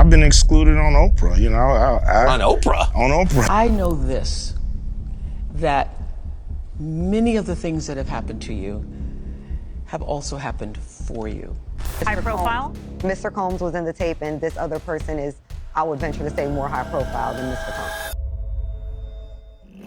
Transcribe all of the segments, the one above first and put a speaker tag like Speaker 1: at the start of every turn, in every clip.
Speaker 1: I've been excluded on Oprah, you know.
Speaker 2: On Oprah?
Speaker 1: On Oprah.
Speaker 3: I know this, that many of the things that have happened to you have also happened for you.
Speaker 4: High profile?
Speaker 5: Mr. Combs was in the tape, and this other person is, I would venture to say, more high profile than Mr. Combs.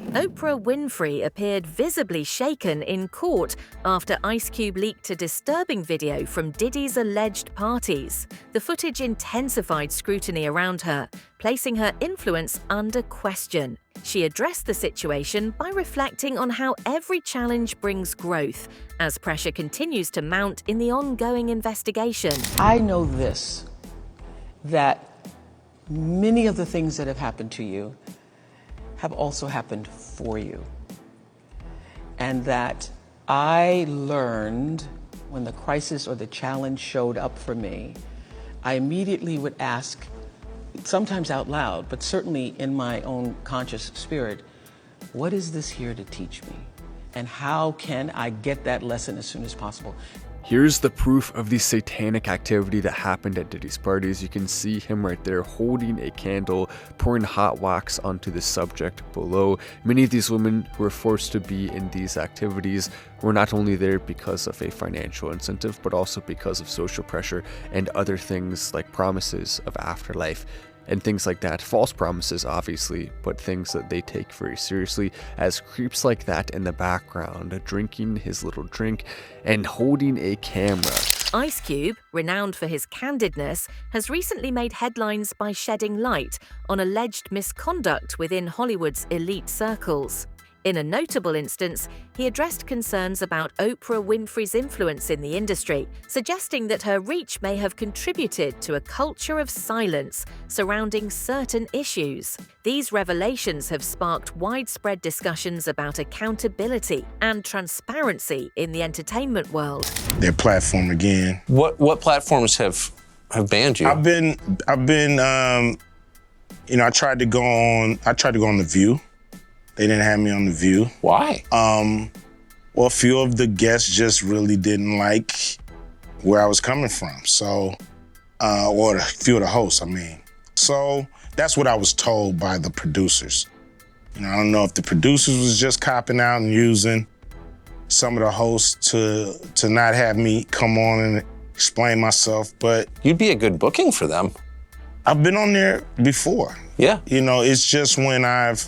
Speaker 6: Oprah Winfrey appeared visibly shaken in court after Ice Cube leaked a disturbing video from Diddy's alleged parties. The footage intensified scrutiny around her, placing her influence under question. She addressed the situation by reflecting on how every challenge brings growth, as pressure continues to mount in the ongoing investigation.
Speaker 3: I know this, that many of the things that have happened to you have also happened for you. And that I learned when the crisis or the challenge showed up for me, I immediately would ask, sometimes out loud, but certainly in my own conscious spirit, what is this here to teach me? And how can I get that lesson as soon as possible?
Speaker 7: Here's the proof of the satanic activity that happened at Diddy's parties. You can see him right there holding a candle, pouring hot wax onto the subject below. Many of these women who were forced to be in these activities were not only there because of a financial incentive, but also because of social pressure and other things like promises of afterlife and things like that. False promises, obviously, but things that they take very seriously, as creeps like that in the background, drinking his little drink and holding a camera.
Speaker 6: Ice Cube, renowned for his candidness, has recently made headlines by shedding light on alleged misconduct within Hollywood's elite circles. In a notable instance, he addressed concerns about Oprah Winfrey's influence in the industry, suggesting that her reach may have contributed to a culture of silence surrounding certain issues. These revelations have sparked widespread discussions about accountability and transparency in the entertainment world.
Speaker 1: Their platform again.
Speaker 2: What platforms have banned you?
Speaker 1: I've been, you know, I tried to go on The View. They didn't have me on The View.
Speaker 2: Why?
Speaker 1: Well, a few of the guests just really didn't like where I was coming from. So, or a few of the hosts, I mean. So that's what I was told by the producers. You know, I don't know if the producers was just copping out and using some of the hosts to not have me come on and explain myself, but...
Speaker 2: You'd be a good booking for them.
Speaker 1: I've been on there before.
Speaker 2: Yeah.
Speaker 1: You know, it's just when I've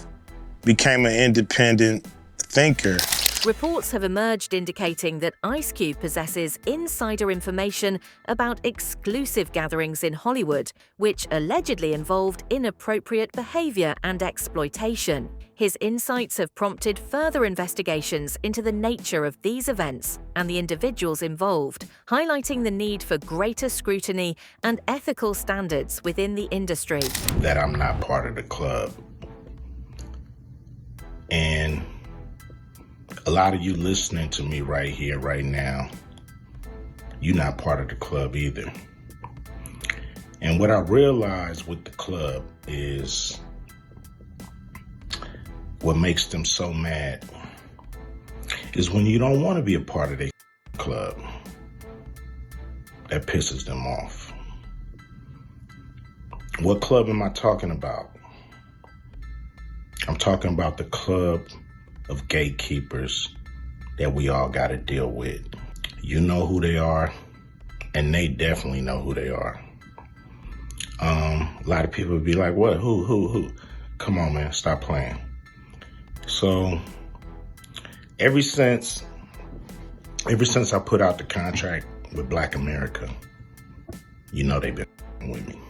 Speaker 1: became an independent thinker.
Speaker 6: Reports have emerged indicating that Ice Cube possesses insider information about exclusive gatherings in Hollywood, which allegedly involved inappropriate behavior and exploitation. His insights have prompted further investigations into the nature of these events and the individuals involved, highlighting the need for greater scrutiny and ethical standards within the industry.
Speaker 1: That I'm not part of the club. And a lot of you listening to me right here, right now, you're not part of the club either. And what I realized with the club is what makes them so mad is when you don't want to be a part of the club. That pisses them off. What club am I talking about? I'm talking about the club of gatekeepers that we all got to deal with. You know who they are, and they definitely know who they are. A lot of people would be like, what, who? Come on, man, stop playing. So, ever since I put out the contract with Black America, you know they've been with me.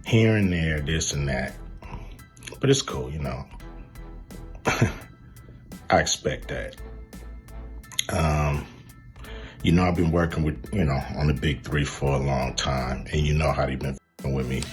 Speaker 1: Here and there, this and that. But it's cool, you know. I expect that. You know, I've been working with, you know, on the big three for a long time, and you know how they've been with me.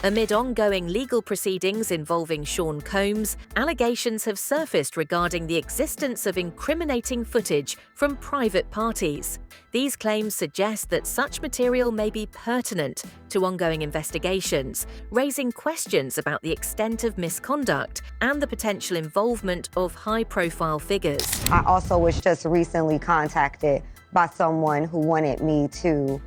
Speaker 6: Amid ongoing legal proceedings involving Sean Combs, allegations have surfaced regarding the existence of incriminating footage from private parties. These claims suggest that such material may be pertinent to ongoing investigations, raising questions about the extent of misconduct and the potential involvement of high-profile figures.
Speaker 5: I also was just recently contacted by someone who wanted me to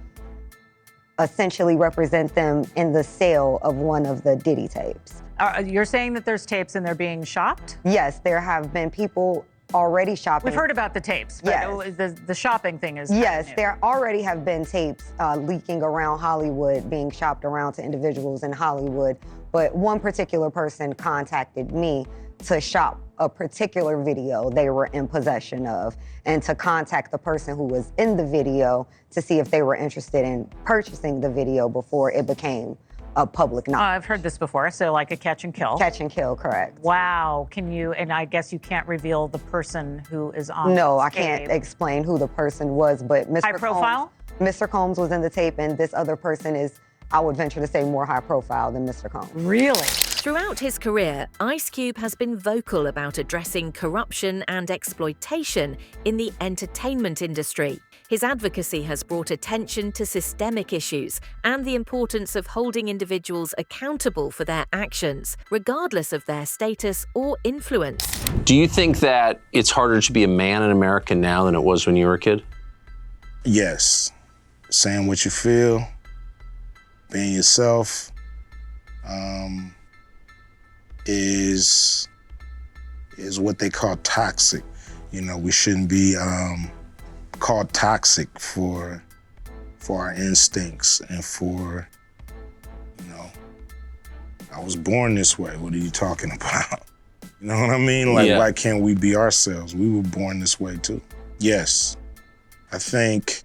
Speaker 5: essentially represent them in the sale of one of the Diddy tapes.
Speaker 4: You're saying that there's tapes and they're being shopped?
Speaker 5: Yes, there have been people already shopping.
Speaker 4: We've heard about the tapes, but
Speaker 5: yes.
Speaker 4: The shopping thing is
Speaker 5: yes, there already have been tapes leaking around Hollywood, being shopped around to individuals in Hollywood. But one particular person contacted me to shop a particular video they were in possession of, and to contact the person who was in the video to see if they were interested in purchasing the video before it became a public knowledge.
Speaker 4: I've heard this before, so like a catch and kill.
Speaker 5: Catch and kill, correct.
Speaker 4: Wow, can you, and I guess you can't reveal the person who is on
Speaker 5: No, I
Speaker 4: tape.
Speaker 5: can't explain who the person was, but Mr.
Speaker 4: High profile?
Speaker 5: Mr. Combs was in the tape, and this other person is, I would venture to say, more high profile than Mr. Combs.
Speaker 4: Really?
Speaker 6: Throughout his career, Ice Cube has been vocal about addressing corruption and exploitation in the entertainment industry. His advocacy has brought attention to systemic issues and the importance of holding individuals accountable for their actions, regardless of their status or influence.
Speaker 2: Do you think that it's harder to be a man in America now than it was when you were a kid?
Speaker 1: Yes. Saying what you feel, being yourself, is what they call toxic. You know, we shouldn't be called toxic for our instincts and for, you know, I was born this way. What are you talking about? You know what I mean? Like, why can't we be ourselves? We were born this way too. Yes, I think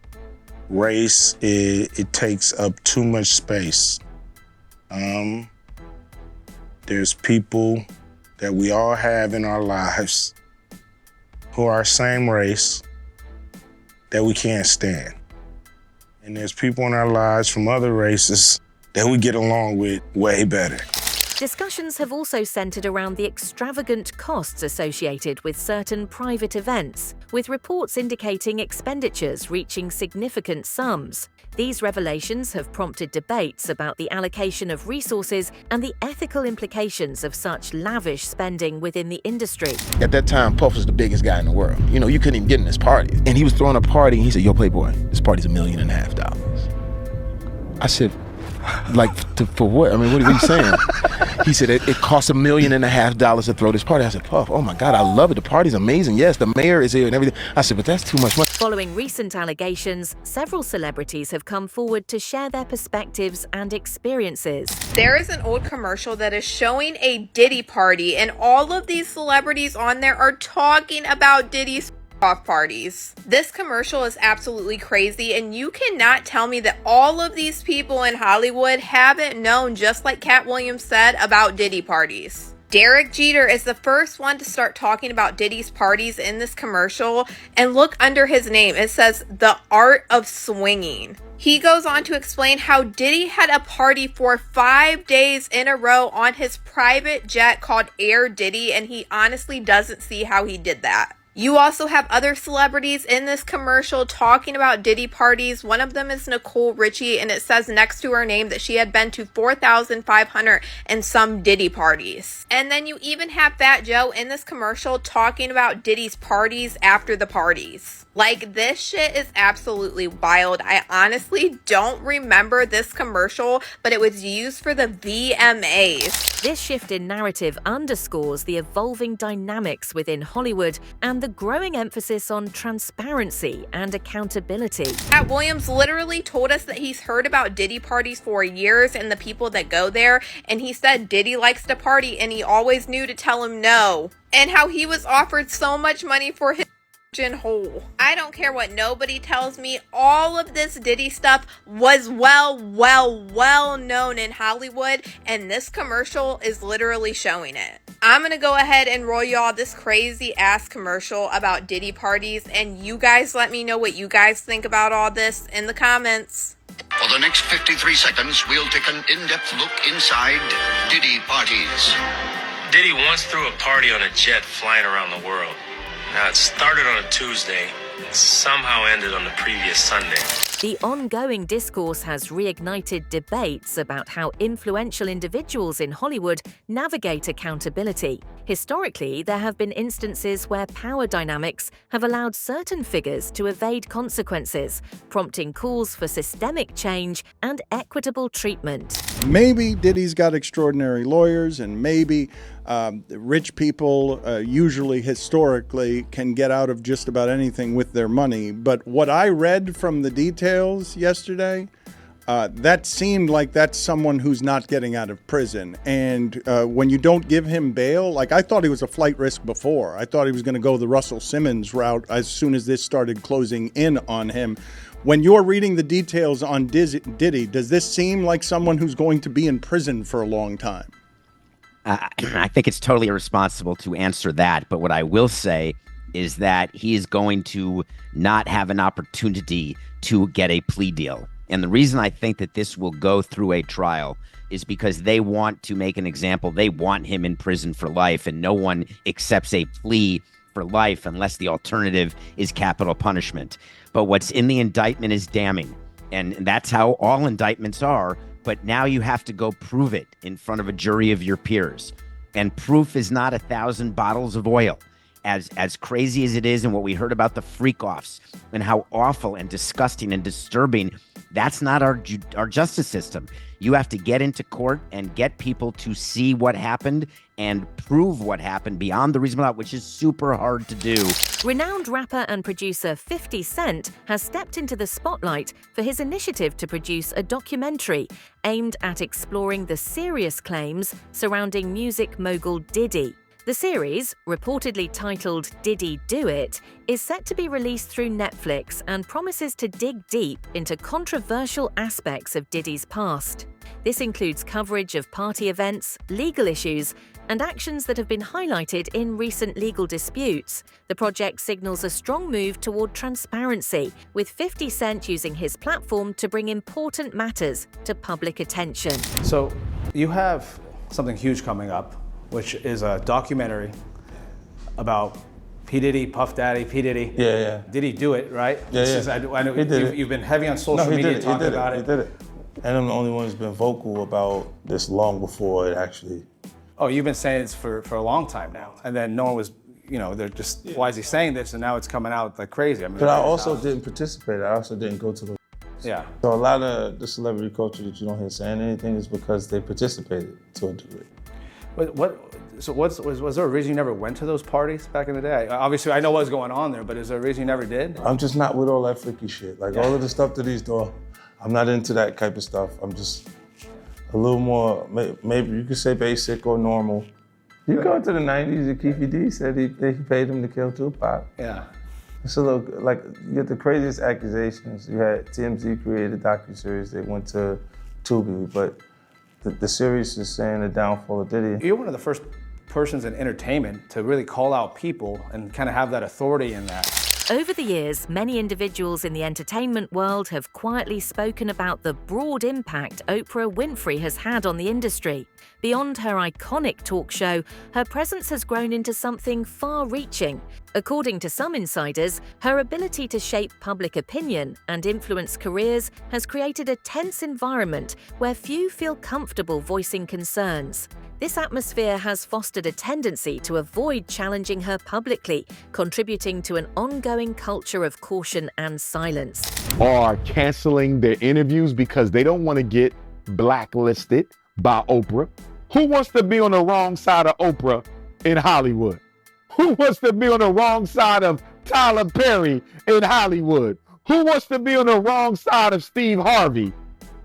Speaker 1: race, it takes up too much space. There's people that we all have in our lives who are same race that we can't stand. And there's people in our lives from other races that we get along with way better.
Speaker 6: Discussions have also centered around the extravagant costs associated with certain private events, with reports indicating expenditures reaching significant sums. These revelations have prompted debates about the allocation of resources and the ethical implications of such lavish spending within the industry.
Speaker 8: At that time, Puff was the biggest guy in the world. You know, you couldn't even get in this party. And he was throwing a party, and he said, "Yo, Playboy, this party's $1.5 million." I said, for what? I mean, what are you saying? He said, it costs $1.5 million to throw this party. I said, Puff, oh my God, I love it. The party's amazing. Yes, the mayor is here and everything. I said, but that's too much money.
Speaker 6: Following recent allegations, several celebrities have come forward to share their perspectives and experiences.
Speaker 9: There is an old commercial that is showing a Diddy party, and all of these celebrities on there are talking about Diddy's off parties. This commercial is absolutely crazy, and you cannot tell me that all of these people in Hollywood haven't known, just like Cat Williams said, about Diddy parties. Derek Jeter is the first one to start talking about Diddy's parties in this commercial, and look under his name, it says The Art of Swinging. He goes on to explain how Diddy had a party for 5 days in a row on his private jet called Air Diddy, and he honestly doesn't see how he did that. You also have other celebrities in this commercial talking about Diddy parties. One of them is Nicole Richie, and it says next to her name that she had been to 4,500 and some Diddy parties. And then you even have Fat Joe in this commercial talking about Diddy's parties after the parties. Like, this shit is absolutely wild. I honestly don't remember this commercial, but it was used for the VMAs.
Speaker 6: This shift in narrative underscores the evolving dynamics within Hollywood and the growing emphasis on transparency and accountability.
Speaker 9: Cat Williams literally told us that he's heard about Diddy parties for years and the people that go there, and he said Diddy likes to party and he always knew to tell him no, and how he was offered so much money for his hole. I don't care what nobody tells me, all of this Diddy stuff was well known in Hollywood, and this commercial is literally showing it. I'm gonna go ahead and roll y'all this crazy ass commercial about Diddy parties, and you guys let me know what you guys think about all this in the comments.
Speaker 10: For the next 53 seconds, we'll take an in-depth look inside Diddy parties.
Speaker 11: Diddy once threw a party on a jet flying around the world. Now, it started on a Tuesday and somehow ended on the previous Sunday.
Speaker 6: The ongoing discourse has reignited debates about how influential individuals in Hollywood navigate accountability. Historically, there have been instances where power dynamics have allowed certain figures to evade consequences, prompting calls for systemic change and equitable treatment.
Speaker 12: Maybe Diddy's got extraordinary lawyers, and maybe rich people usually historically can get out of just about anything with their money. But what I read from the details yesterday, that seemed like that's someone who's not getting out of prison. And when you don't give him bail, like I thought he was a flight risk before. I thought he was going to go the Russell Simmons route as soon as this started closing in on him. When you're reading the details on Diddy, does this seem like someone who's going to be in prison for a long time?
Speaker 13: I think it's totally irresponsible to answer that. But what I will say is that he is going to not have an opportunity to get a plea deal. And the reason I think that this will go through a trial is because they want to make an example. They want him in prison for life, and no one accepts a plea for life unless the alternative is capital punishment. But what's in the indictment is damning, and that's how all indictments are. But now you have to go prove it in front of a jury of your peers. And proof is not 1,000 bottles of oil. As crazy as it is, and what we heard about the freak-offs and how awful and disgusting and disturbing, that's not our justice system. You have to get into court and get people to see what happened and prove what happened beyond the reasonable doubt, which is super hard to do.
Speaker 6: Renowned rapper and producer 50 Cent has stepped into the spotlight for his initiative to produce a documentary aimed at exploring the serious claims surrounding music mogul Diddy. The series, reportedly titled Diddy Do It, is set to be released through Netflix and promises to dig deep into controversial aspects of Diddy's past. This includes coverage of party events, legal issues, and actions that have been highlighted in recent legal disputes. The project signals a strong move toward transparency, with 50 Cent using his platform to bring important matters to public attention.
Speaker 14: So you have something huge coming up, which is a documentary about P. Diddy, Puff Daddy, P. Diddy.
Speaker 15: Yeah.
Speaker 14: Did he do it, right?
Speaker 15: I
Speaker 14: know
Speaker 15: he did
Speaker 14: you've been heavy on social media talking about it.
Speaker 15: He did it. And I'm the only one who's been vocal about this long before it actually.
Speaker 14: Oh, you've been saying this for a long time now. And then no one was, they're just, why is he saying this? And now it's coming out like crazy. I mean,
Speaker 15: but I also didn't participate. I also didn't go to the.
Speaker 14: Yeah.
Speaker 15: So a lot of the celebrity culture that you don't hear saying anything is because they participated to a degree.
Speaker 14: Was there a reason you never went to those parties back in the day? Obviously, I know what was going on there, but is there a reason you never did?
Speaker 15: I'm just not with all that freaky shit. Like all of the stuff that he's doing, I'm not into that type of stuff. I'm just a little more, maybe you could say basic or normal. You go to the 90s, and Keefy D said he paid him to kill Tupac.
Speaker 14: Yeah.
Speaker 15: It's a little, like, you get the craziest accusations. You had TMZ created a docuseries, they went to Tubi, but the series is saying the downfall of Diddy.
Speaker 14: You're one of the first persons in entertainment to really call out people and kind of have that authority in that.
Speaker 6: Over the years, many individuals in the entertainment world have quietly spoken about the broad impact Oprah Winfrey has had on the industry. Beyond her iconic talk show, her presence has grown into something far-reaching. According to some insiders, her ability to shape public opinion and influence careers has created a tense environment where few feel comfortable voicing concerns. This atmosphere has fostered a tendency to avoid challenging her publicly, contributing to an ongoing culture of caution and silence.
Speaker 16: Are canceling their interviews because they don't want to get blacklisted by Oprah. Who wants to be on the wrong side of Oprah in Hollywood? Who wants to be on the wrong side of Tyler Perry in Hollywood? Who wants to be on the wrong side of Steve Harvey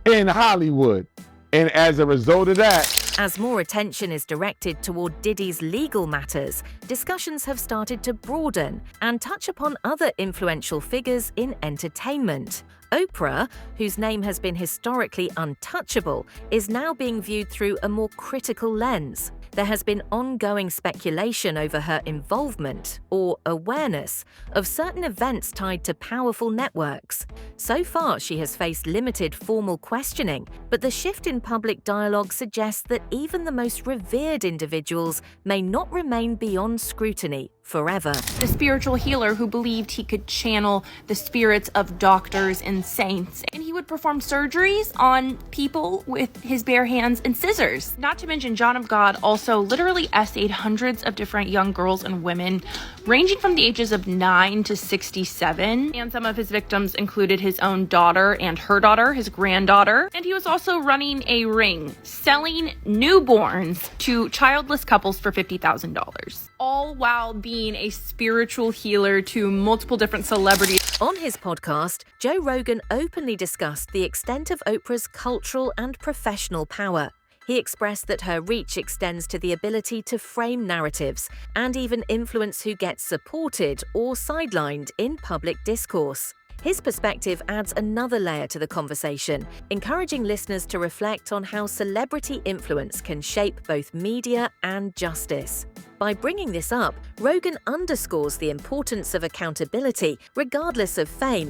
Speaker 16: in Hollywood? And as a result of that,
Speaker 6: as more attention is directed toward Diddy's legal matters, discussions have started to broaden and touch upon other influential figures in entertainment. Oprah, whose name has been historically untouchable, is now being viewed through a more critical lens. There has been ongoing speculation over her involvement, or awareness, of certain events tied to powerful networks. So far, she has faced limited formal questioning, but the shift in public dialogue suggests that even the most revered individuals may not remain beyond scrutiny forever.
Speaker 17: The spiritual healer who believed he could channel the spirits of doctors and saints, and he would perform surgeries on people with his bare hands and scissors. Not to mention, John of God also literally essayed hundreds of different young girls and women, ranging from the ages of 9 to 67, and some of his victims included his own daughter and her daughter, his granddaughter, and he was also running a ring selling newborns to childless couples for $50,000, all while being a spiritual healer to multiple different celebrities.
Speaker 6: On his podcast, Joe Rogan openly discussed the extent of Oprah's cultural and professional power. He expressed that her reach extends to the ability to frame narratives and even influence who gets supported or sidelined in public discourse. His perspective adds another layer to the conversation, encouraging listeners to reflect on how celebrity influence can shape both media and justice. By bringing this up, Rogan underscores the importance of accountability, regardless of fame.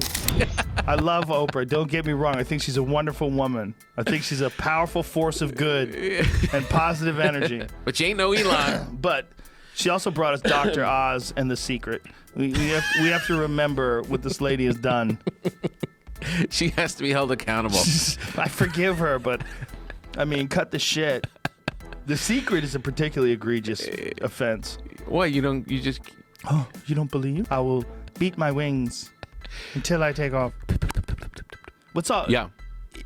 Speaker 18: I love Oprah, don't get me wrong. I think she's a wonderful woman. I think she's a powerful force of good and positive energy.
Speaker 2: But she ain't no Elon.
Speaker 18: But she also brought us Dr. Oz and The Secret. We have to remember what this lady has done.
Speaker 2: She has to be held accountable.
Speaker 18: I forgive her, but I mean, cut the shit. The Secret is a particularly egregious offense.
Speaker 2: What, you don't
Speaker 18: believe? I will beat my wings until I take off. What's up?
Speaker 2: Yeah.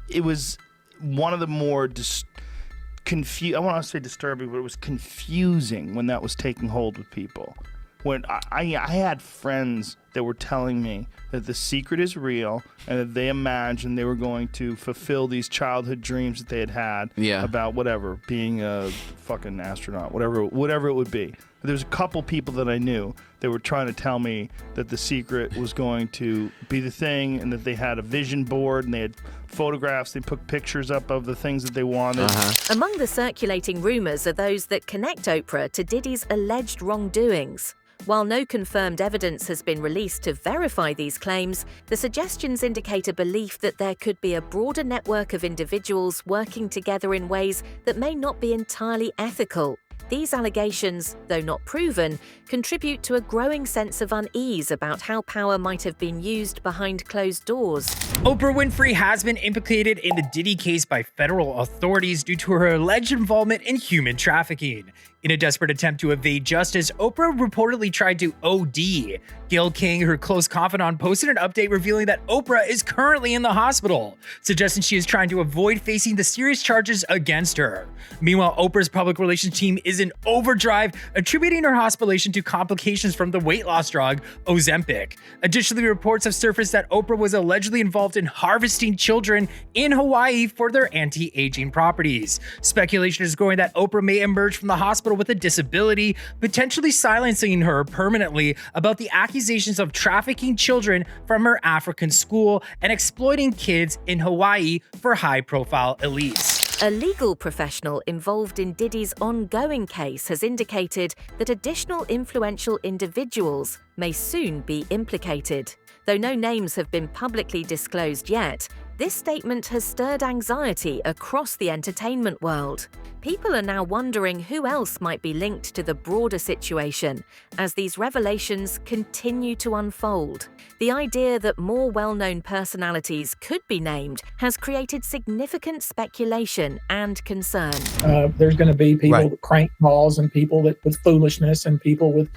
Speaker 18: It was one of the more I want to say disturbing, but it was confusing when that was taking hold with people. When I had friends that were telling me that The Secret is real and that they imagined they were going to fulfill these childhood dreams that they had about whatever, being a fucking astronaut, whatever it would be. There's a couple people that I knew that were trying to tell me that The Secret was going to be the thing and that they had a vision board and they had photographs, they put pictures up of the things that they wanted.
Speaker 6: Among the circulating rumors are those that connect Oprah to Diddy's alleged wrongdoings. While no confirmed evidence has been released to verify these claims, the suggestions indicate a belief that there could be a broader network of individuals working together in ways that may not be entirely ethical. These allegations, though not proven, contribute to a growing sense of unease about how power might have been used behind closed doors.
Speaker 19: Oprah Winfrey has been implicated in the Diddy case by federal authorities due to her alleged involvement in human trafficking. In a desperate attempt to evade justice, Oprah reportedly tried to OD. Gayle King, her close confidant, posted an update revealing that Oprah is currently in the hospital, suggesting she is trying to avoid facing the serious charges against her. Meanwhile, Oprah's public relations team is in overdrive, attributing her hospitalization to complications from the weight loss drug Ozempic. Additionally, reports have surfaced that Oprah was allegedly involved in harvesting children in Hawaii for their anti-aging properties. Speculation is growing that Oprah may emerge from the hospital with a disability, potentially silencing her permanently about the accusations of trafficking children from her African school and exploiting kids in Hawaii for high-profile elites.
Speaker 6: A legal professional involved in Diddy's ongoing case has indicated that additional influential individuals may soon be implicated. Though no names have been publicly disclosed yet, this statement has stirred anxiety across the entertainment world. People are now wondering who else might be linked to the broader situation as these revelations continue to unfold. The idea that more well-known personalities could be named has created significant speculation and concern.
Speaker 20: There's going to be people with crank calls and people with foolishness and people with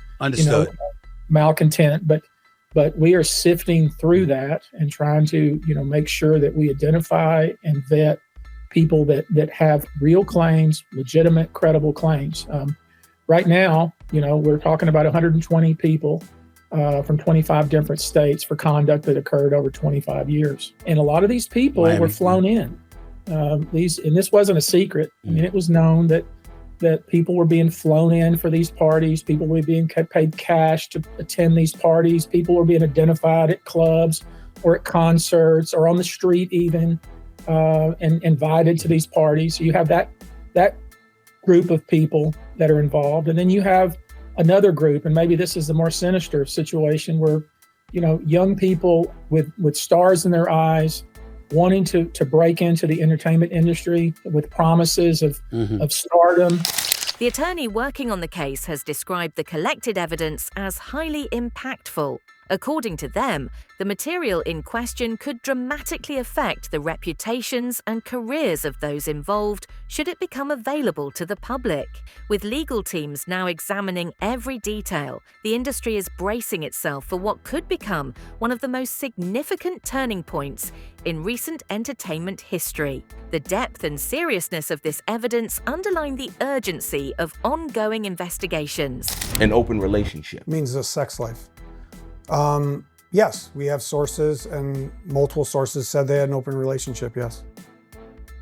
Speaker 20: malcontent, but we are sifting through that and trying to make sure that we identify and vet people that have real claims, legitimate, credible claims. Right now, we're talking about 120 people from 25 different states for conduct that occurred over 25 years. And a lot of these people were flown in. And this wasn't a secret. I mean, it was known that people were being flown in for these parties. People were being paid cash to attend these parties. People were being identified at clubs or at concerts or on the street even, and invited to these parties. So you have that group of people that are involved. And then you have another group, and maybe this is the more sinister situation where, young people with stars in their eyes wanting to break into the entertainment industry with promises of stardom,
Speaker 6: The attorney working on the case has described the collected evidence as highly impactful. According to them, the material in question could dramatically affect the reputations and careers of those involved should it become available to the public. With legal teams now examining every detail, the industry is bracing itself for what could become one of the most significant turning points in recent entertainment history. The depth and seriousness of this evidence underline the urgency of ongoing investigations.
Speaker 21: An open relationship
Speaker 22: means a sex life. Yes, we have sources, and multiple sources said they had an open relationship, yes.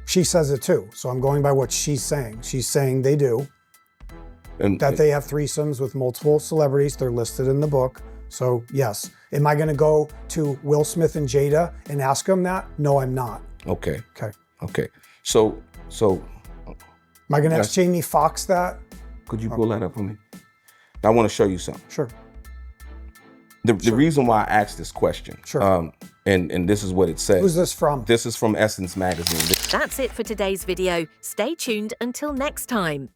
Speaker 22: She says it too, so I'm going by what she's saying. She's saying they do, that they have threesomes with multiple celebrities. They're listed in the book, so yes. Am I gonna go to Will Smith and Jada and ask them that? No, I'm not.
Speaker 21: Okay.
Speaker 22: Okay.
Speaker 21: So.
Speaker 22: Am I gonna ask Jamie Foxx that?
Speaker 21: Could you pull that up for me? I want to show you something.
Speaker 22: Sure.
Speaker 21: The reason why I asked this question, and this is what it says.
Speaker 22: Who's this from?
Speaker 21: This is from Essence Magazine.
Speaker 6: That's it for today's video. Stay tuned until next time.